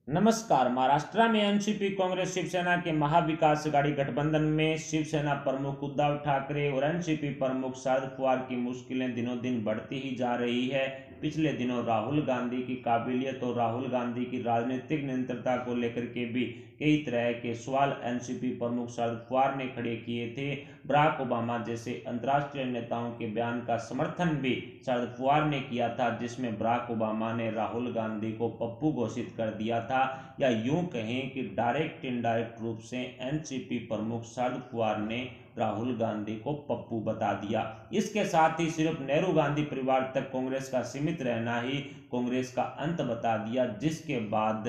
नमस्कार। महाराष्ट्र में एनसीपी कांग्रेस शिवसेना के महाविकास आघाड़ी गठबंधन में शिवसेना प्रमुख उद्धव ठाकरे और एनसीपी प्रमुख शरद पवार की मुश्किलें दिनों दिन बढ़ती ही जा रही है। पिछले दिनों राहुल गांधी की काबिलियत और राहुल गांधी की राजनीतिक निरंतरता को लेकर के भी कई तरह के सवाल एनसीपी प्रमुख शरद पवार ने खड़े किए थे। बराक ओबामा जैसे अंतर्राष्ट्रीय नेताओं के बयान का समर्थन भी शरद पवार ने किया था, जिसमें बराक ओबामा ने राहुल गांधी को पप्पू घोषित कर दिया था, या यूं कहें कि डायरेक्ट इनडायरेक्ट रूप से एनसीपी प्रमुख शरद पवार ने राहुल गांधी को पप्पू बता दिया। इसके साथ ही सिर्फ नेहरू गांधी परिवार तक कांग्रेस का सीमित रहना ही कांग्रेस का अंत बता दिया, जिसके बाद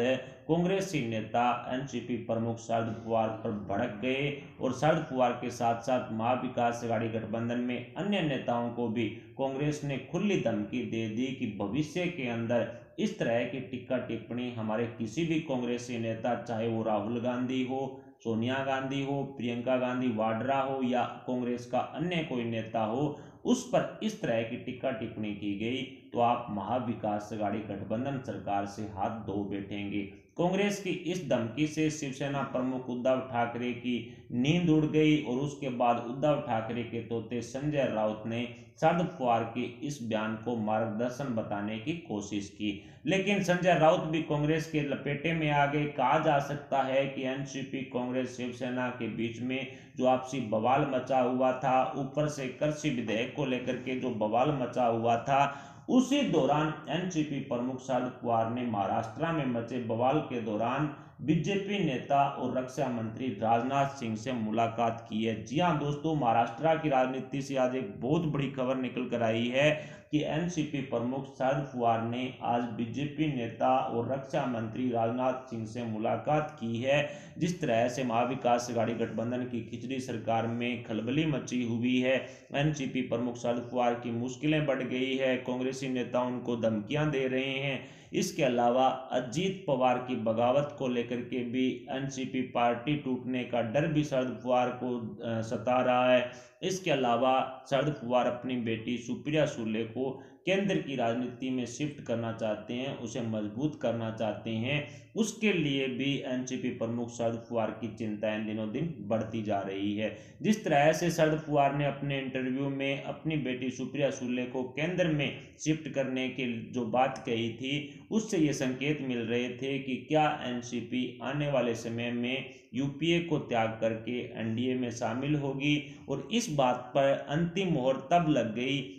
कांग्रेसी नेता एनसीपी प्रमुख शरद पवार पर भड़क गए और शरद पवार के साथ साथ महाविकास आघाड़ी गठबंधन में अन्य नेताओं को भी कांग्रेस ने खुली धमकी दे दी कि भविष्य के अंदर इस तरह की टिक्का टिप्पणी हमारे किसी भी कांग्रेसी नेता, चाहे वो राहुल गांधी हो, सोनिया गांधी हो, प्रियंका गांधी वाड्रा हो या कांग्रेस का अन्य कोई नेता हो, उस पर इस तरह की टिक्का टिप्पणी की गई तो आप महाविकास आघाड़ी गठबंधन सरकार से हाथ धो बैठेंगे। कांग्रेस की इस धमकी से शिवसेना प्रमुख उद्धव ठाकरे की नींद उड़ गई और उसके बाद उद्धव ठाकरे के तोते संजय राउत ने शरद पवार के इस बयान को मार्गदर्शन बताने की कोशिश की, लेकिन संजय राउत भी कांग्रेस के लपेटे में आ गए। कहा जा सकता है कि एनसीपी कांग्रेस शिवसेना के बीच में जो आपसी बवाल मचा हुआ था, ऊपर से कृषि विधेयक को लेकर के जो बवाल मचा हुआ था, उसी दौरान एनसीपी प्रमुख शरद पवार ने महाराष्ट्र में मचे बवाल के दौरान बीजेपी नेता और रक्षा मंत्री राजनाथ सिंह से मुलाकात की है। जी हां दोस्तों, महाराष्ट्र की राजनीति से आज एक बहुत बड़ी खबर निकल कर आई है कि एनसीपी प्रमुख शरद पवार ने आज बीजेपी नेता और रक्षा मंत्री राजनाथ सिंह से मुलाकात की है। जिस तरह से महाविकास आघाड़ी गठबंधन की खिचड़ी सरकार में खलबली मची हुई है, एनसीपी प्रमुख शरद पवार की मुश्किलें बढ़ गई है, कांग्रेसी नेता उनको धमकियां दे रहे हैं। इसके अलावा अजीत पवार की बगावत को लेकर के भी एनसीपी पार्टी टूटने का डर भी शरद पवार को सता रहा है। इसके अलावा शरद पवार अपनी बेटी सुप्रिया सुले को केंद्र की राजनीति में शिफ्ट करना चाहते हैं, उसे मजबूत करना चाहते हैं। उसके लिए भी एनसीपी प्रमुख शरद पवार की चिंताएं दिनों दिन बढ़ती जा रही है। जिस तरह से शरद पवार ने अपने इंटरव्यू में अपनी बेटी सुप्रिया सुले को केंद्र में शिफ्ट करने की जो बात कही थी, उससे ये संकेत मिल रहे थे कि क्या एनसीपी आने वाले समय में यूपीए को त्याग करके एनडीए में शामिल होगी। और इस बात पर अंतिम मोहर तब लग गई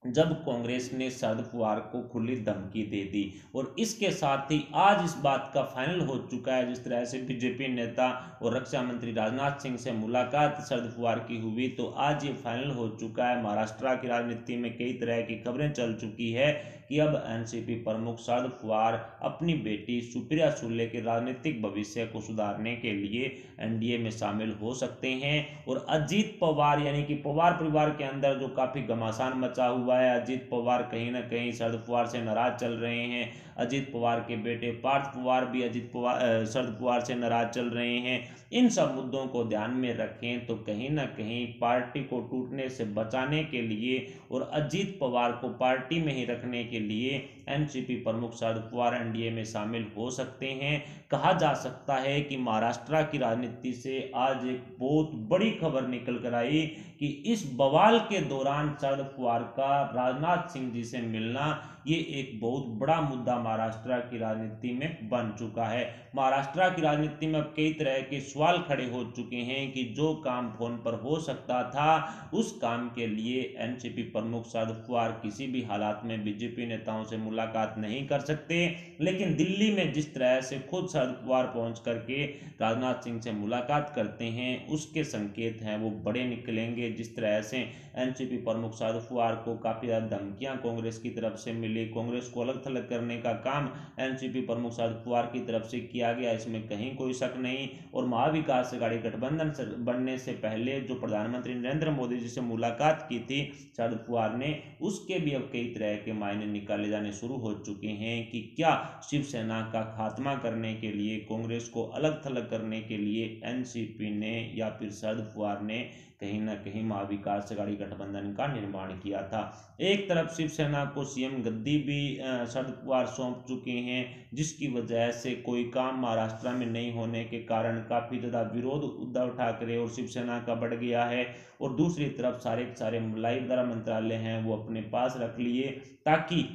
जब कांग्रेस ने शरद पवार को खुली धमकी दे दी, और इसके साथ ही आज इस बात का फाइनल हो चुका है। जिस तरह से बीजेपी नेता और रक्षा मंत्री राजनाथ सिंह से मुलाकात शरद पवार की हुई, तो आज ये फाइनल हो चुका है। महाराष्ट्र की राजनीति में कई तरह की खबरें चल चुकी है कि अब एनसीपी प्रमुख शरद पवार अपनी बेटी सुप्रिया सुले के राजनीतिक भविष्य को सुधारने के लिए एनडीए में शामिल हो सकते हैं। और अजीत पवार यानी कि पवार परिवार के अंदर जो काफी घमासान मचा हुआ है, अजीत पवार कहीं ना कहीं शरद पवार से नाराज चल रहे हैं। अजीत पवार के बेटे पार्थ पवार भी शरद पवार से नाराज चल रहे हैं। इन सब मुद्दों को ध्यान में रखें तो कहीं ना कहीं पार्टी को टूटने से बचाने के लिए और अजीत पवार को पार्टी में ही रखने के लिए एनसीपी प्रमुख शरद पवार एनडीए में शामिल हो सकते हैं। कहा जा सकता है कि महाराष्ट्र की राजनीति से आज एक बहुत बड़ी खबर निकल कर आई कि इस बवाल के दौरान शरद पवार का राजनाथ सिंह जी से मिलना ये एक बहुत बड़ा मुद्दा महाराष्ट्र की राजनीति में बन चुका है। महाराष्ट्र की राजनीति में अब कई तरह के सवाल खड़े हो चुके हैं कि जो काम फोन पर हो सकता था, उस काम के लिए एनसीपी प्रमुख शरद पवार किसी भी हालात में बीजेपी नेताओं से मुलाकात नहीं कर सकते। लेकिन दिल्ली में जिस तरह से खुद शरद पवार पहुंच करके राजनाथ सिंह से मुलाकात करते हैं, उसके संकेत हैं वो बड़े निकलेंगे। जिस तरह से एनसीपी प्रमुख शरद पवार को काफी ज्यादा धमकियां कांग्रेस की तरफ से मिली, कांग्रेस को अलग थलग करने का काम एनसीपी प्रमुख शरद पवार की तरफ से किया गया, इसमें कहीं कोई शक नहीं। और महाविकास आघाड़ी गठबंधन बनने से पहले जो प्रधानमंत्री नरेंद्र मोदी जी से मुलाकात की थी शरद पवार ने, उसके भी अब कई तरह के मायने निकाले जाने शुरू हो चुके हैं कि क्या शिवसेना का खात्मा करने के लिए, कांग्रेस को अलग थलग करने के लिए एनसीपी ने या फिर शरद पवार ने कहीं ना कहीं महाविकास आघाड़ी गठबंधन का निर्माण किया था। एक तरफ शिवसेना को सीएम गद्दी भी शरद पवार सौंप चुके हैं, जिसकी वजह से कोई काम महाराष्ट्र में नहीं होने के कारण काफी ज्यादा विरोध उद्धव ठाकरे और शिवसेना का बढ़ गया है। और दूसरी तरफ सारे के सारे मलाई वगैरह मंत्रालय हैं वो अपने पास रख लिए, ताकि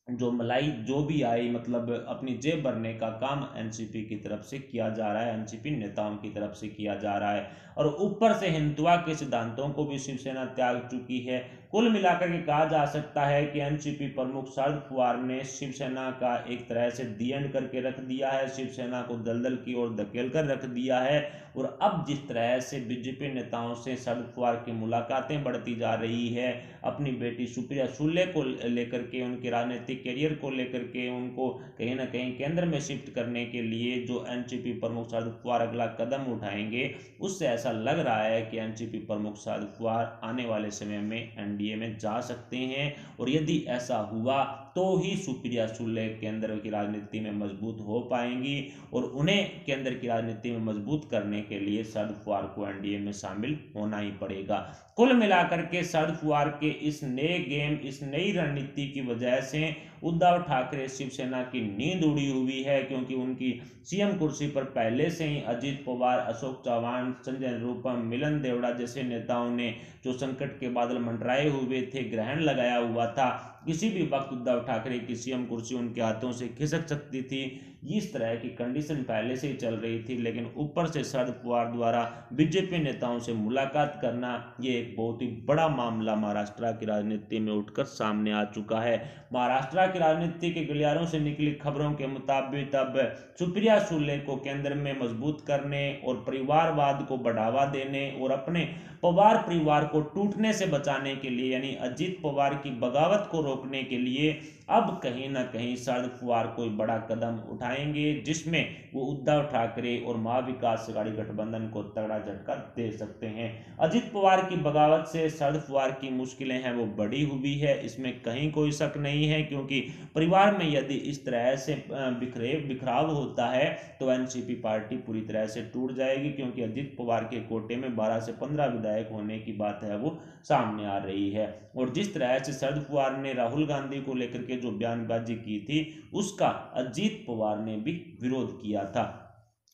जो मलाई जो भी आई मतलब अपनी जेब भरने का काम एनसीपी की तरफ से किया जा रहा है, एनसीपी नेताओं की तरफ से किया जा रहा है। और ऊपर से हिंदुत्व के सिद्धांतों को भी शिवसेना त्याग चुकी है। कुल मिलाकर के कहा जा सकता है कि एनसीपी प्रमुख शरद पवार ने शिवसेना का एक तरह से दी एंड करके रख दिया है, शिवसेना को दलदल की ओर धकेल कर रख दिया है। और अब जिस तरह से बीजेपी नेताओं से शरद पवार की मुलाकातें बढ़ती जा रही है, अपनी बेटी सुप्रिया सुले को लेकर के, उनके राजनीतिक करियर को लेकर के, उनको कहीं ना कहीं केंद्र में शिफ्ट करने के लिए जो एनसीपी प्रमुख शरद पवार अगला कदम उठाएंगे, उससे ऐसा लग रहा है कि एनसीपी प्रमुख शरद पवार आने वाले समय में एनडीए में जा सकते हैं। और यदि ऐसा हुआ तो ही सुप्रिया सुले केंद्र की राजनीति में मजबूत हो पाएंगी, और उन्हें केंद्र की राजनीति में मजबूत करने के लिए शरद पवार को एनडीए में शामिल होना ही पड़ेगा। कुल मिलाकर के शरद पवार के इस नए गेम, इस नई रणनीति की वजह से उद्धव ठाकरे शिवसेना की नींद उड़ी हुई है, क्योंकि उनकी सीएम कुर्सी पर पहले से ही अजित पवार, अशोक चौहान, संजय निरुपम, मिलन देवड़ा जैसे नेताओं ने जो संकट के बादल मंडराए हुए थे, ग्रहण लगाया हुआ था, किसी भी वक्त उद्धव ठाकरे की सीएम कुर्सी उनके हाथों से खिसक सकती थी। इस तरह की कंडीशन पहले से ही चल रही थी, लेकिन ऊपर से शरद पवार द्वारा बीजेपी नेताओं से मुलाकात करना, ये एक बहुत ही बड़ा मामला महाराष्ट्र की राजनीति में उठकर सामने आ चुका है। महाराष्ट्र की राजनीति के गलियारों से निकली खबरों के मुताबिक अब सुप्रिया सुले को केंद्र में मजबूत करने और परिवारवाद को बढ़ावा देने और अपने पवार परिवार को टूटने से बचाने के लिए, यानी अजित पवार की बगावत को रोकने के लिए अब कहीं ना कहीं शरद पवार कोई बड़ा कदम उठाएंगे, जिसमें वो उद्धव ठाकरे और महाविकास आघाड़ी गठबंधन को तगड़ा झटका दे सकते हैं। अजित पवार की बगावत से शरद पवार की मुश्किलें हैं वो बड़ी हुई है, इसमें कहीं कोई शक नहीं है, क्योंकि परिवार में यदि इस तरह से बिखराव होता है तो एनसीपी पार्टी पूरी तरह से टूट जाएगी, क्योंकि अजित पवार के कोटे में 12 से 15 विधायक होने की बात है वो सामने आ रही है। और जिस तरह से शरद पवार ने राहुल गांधी को लेकर के जो बयानबाजी की थी, उसका अजित पवार ने भी विरोध किया था।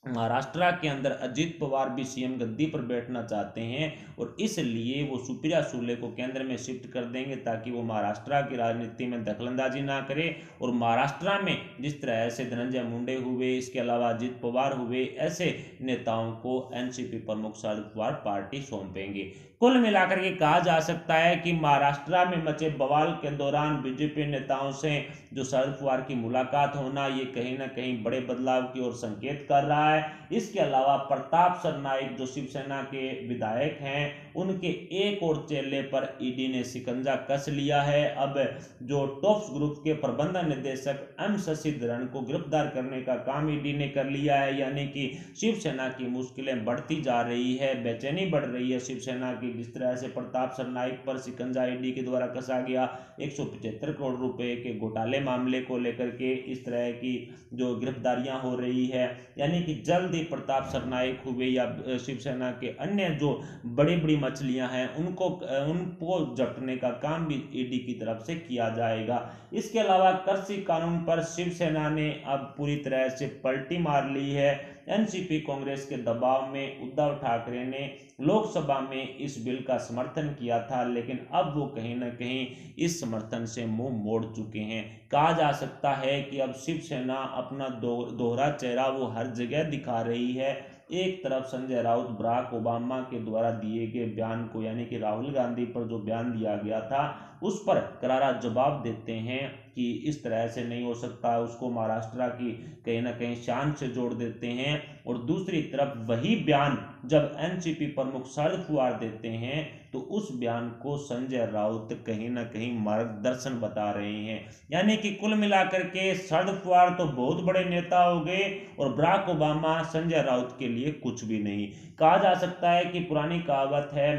महाराष्ट्र के अंदर अजित पवार भी सीएम गद्दी पर बैठना चाहते हैं, और इसलिए वो सुप्रिया सुले को केंद्र में शिफ्ट कर देंगे, ताकि वो महाराष्ट्र की राजनीति में दखलंदाजी ना करे। और महाराष्ट्र में जिस तरह से धनंजय मुंडे हुए, इसके अलावा अजित पवार हुए, ऐसे नेताओं को एनसीपी प्रमुख शरद पवार पार्टी सौंपेंगे। कुल मिलाकर के कहा जा सकता है कि महाराष्ट्र में मचे बवाल के दौरान बीजेपी नेताओं से जो शरद पवार की मुलाकात होना, ये कहीं ना कहीं बड़े बदलाव की ओर संकेत कर रहा है। इसके अलावा प्रताप सरनाइक जो शिवसेना के विधायक हैं, उनके एक और चेले पर ईडी ने शिकंजा कस लिया है। अब जो टॉप्स ग्रुप के प्रबंध निदेशक एम शशिधरन को गिरफ्तार करने का काम ईडी ने कर लिया है, यानी कि शिवसेना की मुश्किलें बढ़ती जा रही है, बेचैनी बढ़ रही है शिवसेना की। जिस तरह से प्रताप सरनाइक पर शिकंजा ईडी के द्वारा कसा गया, 175 करोड़ रुपए के घोटाले मामले को लेकर के इस तरह की जो गिरफ्तारियां हो रही है, यानी कि जल्द ही प्रताप सरनाइक हुए या शिवसेना के अन्य जो बड़ी बड़ी मछलियां हैं उनको जपने का काम भी ईडी की तरफ से किया जाएगा। इसके अलावा कृषि कानून पर शिवसेना ने अब पूरी तरह से पलटी मार ली है। एनसीपी कांग्रेस के दबाव में उद्धव ठाकरे ने लोकसभा में इस बिल का समर्थन किया था, लेकिन अब वो कहीं ना कहीं इस समर्थन से मुंह मोड़ चुके हैं। कहा जा सकता है कि अब शिवसेना अपना दोहरा चेहरा वो हर जगह दिखा रही है। एक तरफ संजय राउत बराक ओबामा के द्वारा दिए गए बयान को, यानी कि राहुल गांधी पर जो बयान दिया गया था, उस पर करारा जवाब देते हैं कि इस तरह से नहीं हो सकता, उसको महाराष्ट्र की कहीं ना कहीं शान से जोड़ देते हैं। और दूसरी तरफ वही बयान जब एनसीपी प्रमुख शरद पवार देते हैं तो उस बयान को संजय राउत कहीं ना कहीं मार्गदर्शन बता रहे हैं। यानी कि कुल मिलाकर के शरद पवार तो बहुत बड़े नेता हो गए और बराक ओबामा संजय राउत के लिए कुछ भी नहीं। कहा जा सकता है कि पुरानी कहावत है,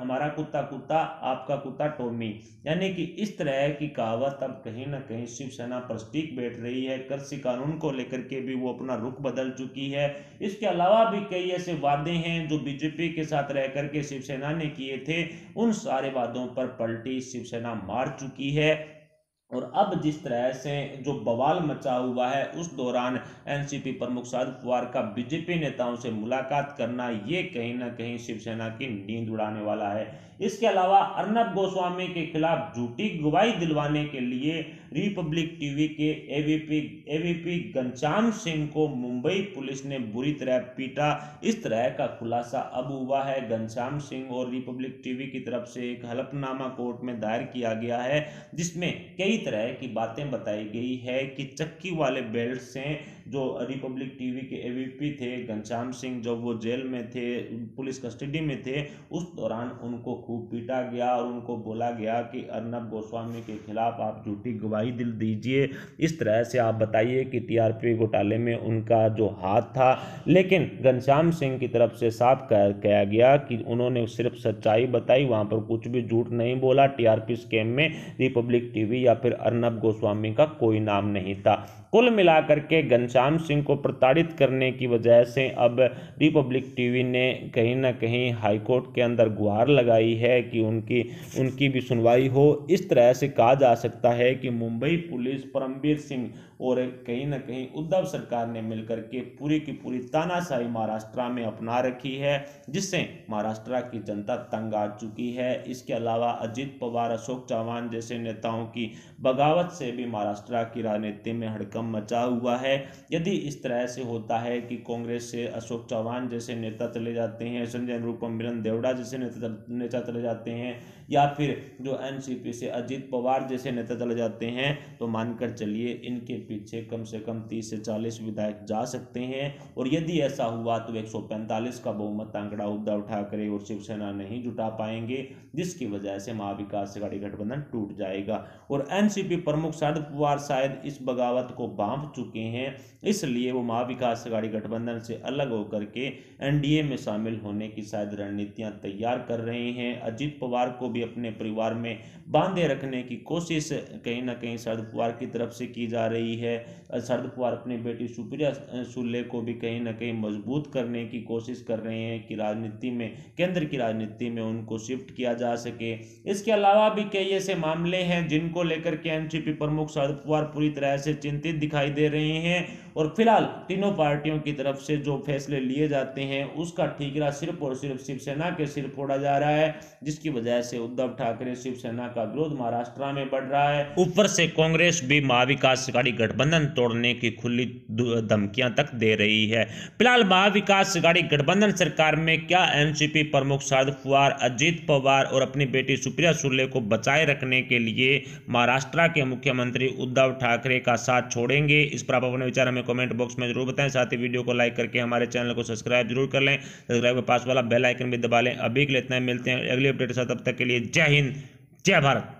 हमारा कुत्ता कुत्ता आपका कुत्ता टॉमी, यानी कि इस तरह की कहावत अब कहीं ना कहीं शिवसेना पर स्टिक बैठ रही है। कृषि कानून को लेकर के भी वो अपना रुख बदल चुकी है। इसके अलावा भी कई ऐसे वादे हैं जो बीजेपी के साथ रह करके शिवसेना ने किए थे, उन सारे वादों पर पलटी शिवसेना मार चुकी है। और अब जिस तरह से जो बवाल मचा हुआ है, उस दौरान एनसीपी प्रमुख शरद पवार का बीजेपी नेताओं से मुलाकात करना, ये कहीं ना कहीं शिवसेना की नींद उड़ाने वाला है। इसके अलावा अर्नब गोस्वामी के खिलाफ झूठी गवाही दिलवाने के लिए रिपब्लिक टीवी के एवीपी घनश्याम सिंह को मुंबई पुलिस ने बुरी तरह पीटा, इस तरह का खुलासा अब हुआ है। घनश्याम सिंह और रिपब्लिक टीवी की तरफ से एक हलफनामा कोर्ट में दायर किया गया है, जिसमें कई तरह की बातें बताई गई है कि चक्की वाले बेल्ट से जो रिपब्लिक टीवी के एवीपी थे घनश्याम सिंह, जब वो जेल में थे, पुलिस कस्टडी में थे, उस दौरान उनको खूब पीटा गया और उनको बोला गया कि अर्नब गोस्वामी के खिलाफ आप झूठी गवाही दिल दीजिए, इस तरह से आप बताइए कि टीआरपी घोटाले में उनका जो हाथ था। लेकिन घनश्याम सिंह की तरफ से साफ कहा गया कि उन्होंने सिर्फ सच्चाई बताई, वहां पर कुछ भी झूठ नहीं बोला। टीआरपी स्कैम में रिपब्लिक टीवी या फिर अर्नब गोस्वामी का कोई नाम नहीं था। कुल मिलाकर के घनश्याम सिंह को प्रताड़ित करने की वजह से अब रिपब्लिक टीवी ने कहीं ना कहीं हाईकोर्ट के अंदर गुहार लगाई है कि उनकी भी सुनवाई हो। इस तरह से कहा जा सकता है कि मुंबई पुलिस, परमवीर सिंह और कहीं ना कहीं उद्धव सरकार ने मिलकर के पूरी की पूरी तानाशाही महाराष्ट्र में अपना रखी है, जिससे महाराष्ट्र की जनता तंग आ चुकी है। इसके अलावा अजित पवार, अशोक चव्हाण जैसे नेताओं की बगावत से भी महाराष्ट्र की राजनीति में हड़कंप मचा हुआ है। यदि इस तरह से होता है कि कांग्रेस से अशोक चव्हाण जैसे नेता चले जाते हैं, संजय निरुपम, मिलन देवड़ा जैसे नेता चले जाते हैं, या फिर जो एनसीपी से अजित पवार जैसे नेता चले जाते हैं, तो मानकर चलिए इनके पीछे कम से कम 30 से 40 विधायक जा सकते हैं। और यदि ऐसा हुआ तो 145 का बहुमत आंकड़ा उद्धव ठाकरे और शिवसेना नहीं जुटा पाएंगे, जिसकी वजह से महाविकास अघाड़ी गठबंधन टूट जाएगा। और एनसीपी प्रमुख शरद पवार शायद इस बगावत को भांप चुके हैं, इसलिए वो महाविकास अघाड़ी गठबंधन से अलग होकर के एनडीए में शामिल होने की शायद रणनीतियां तैयार कर रहे हैं। अजित पवार को भी अपने परिवार में बांधे रखने की कोशिश कहीं ना कहीं शरद पवार की तरफ से की जा रही है। शरद पवार अपनी बेटी सुप्रिया सुले को भी कहीं ना कहीं मजबूत करने की कोशिश कर रहे हैं कि राजनीति में, केंद्र की राजनीति में उनको शिफ्ट किया जा सके। इसके अलावा भी कई ऐसे मामले हैं जिनको लेकर के एनसीपी प्रमुख शरद पवार पूरी तरह से चिंतित दिखाई दे रहे हैं। और फिलहाल तीनों पार्टियों की तरफ से जो फैसले लिए जाते हैं, उसका ठीकरा सिर्फ और सिर्फ शिवसेना के सिर फोड़ा जा रहा है, जिसकी वजह से उद्धव ठाकरे शिवसेना का विरोध महाराष्ट्र में बढ़ रहा है। ऊपर से कांग्रेस भी महाविकास अघाड़ी गठबंधन तोड़ने की खुली धमकियां तक दे रही है। फिलहाल महाविकास अघाड़ी गठबंधन सरकार में क्या एनसीपी प्रमुख शरद पवार, अजित पवार और अपनी बेटी सुप्रिया सुले को बचाए रखने के लिए महाराष्ट्र के मुख्यमंत्री उद्धव ठाकरे का साथ छोड़ेंगे? इस पर आप अपने विचार हमें कमेंट बॉक्स में जरूर बताएं। साथ ही वीडियो को लाइक करके हमारे चैनल को सब्सक्राइब जरूर कर लें, सब्सक्राइब के पास वाला बेल आइकन भी दबा लें। अभी के लिए इतना ही, मिलते हैं अगली अपडेट के साथ, तब तक के लिए जय हिंद, जय भारत।